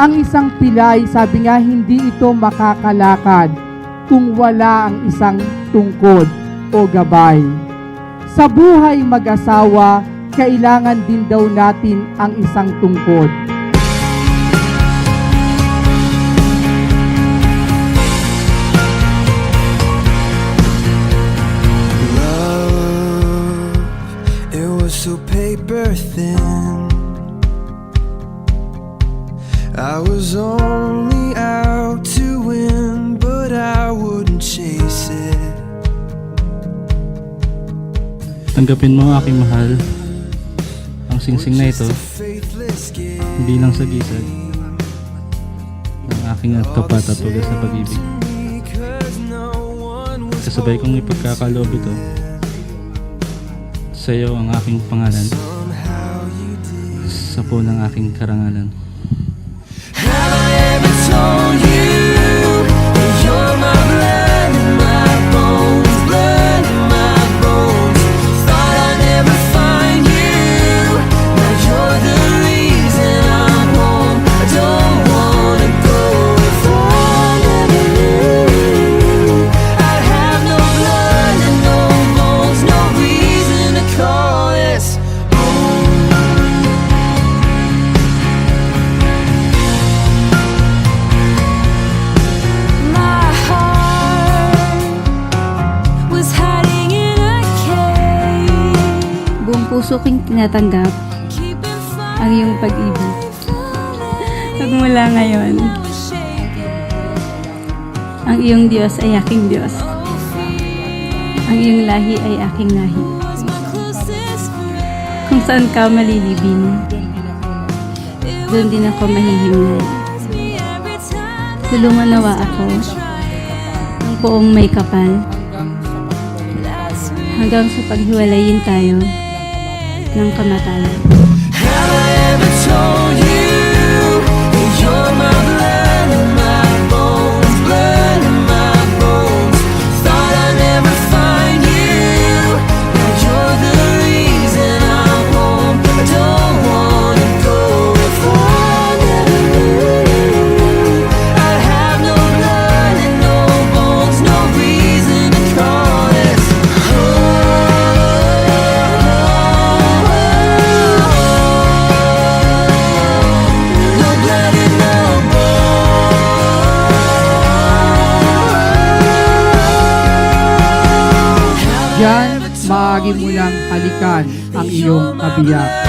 Ang isang pilay, sabi nga, hindi ito makakalakad kung wala ang isang tungkod o gabay. Sa buhay mag-asawa, kailangan din daw natin ang isang tungkod. So paper thin, I was only out to win, but I wouldn't chase it. Tanggapin mo, aking mahal, ang singsing na ito, hindi lang sa gisag ng aking tapat at wagas na pag-ibig. Kasabay kong ipagkakaloob ito sa iyo ang aking pangalan sa po ng aking karangalan. Have I ever told you that you're my blood and my bones, blood and my bones? Thought I'd never find you, now you're the reason I'm home. I don't wanna go if I never knew you. I'd have no blood and no bones, no reason to call this home. My heart was hiding in a cave, Buong puso kong tinatanggap keeping fire ang iyong pag-ibig. Pagmula ngayon, ang iyong Diyos ay aking Diyos. Ang iyong lahi ay aking lahi. was my closest friend. Kung saan ka malilibing, doon din ako mahihimlay. Me every time Tulungan nawa ako ng poong may kapal that's me. hanggang sa paghiwalayin tayo ng kamatayan. Have I ever told you that you're my blood and my bones, blood and my bones? Thought I'd never find you, now you're the reason I'm home. I don't wanna go if I never knew you. I'd have no blood and no bones, no reason to call this home. No blood and no Diyan, maaari mo nang halikan ang iyong kabiyak.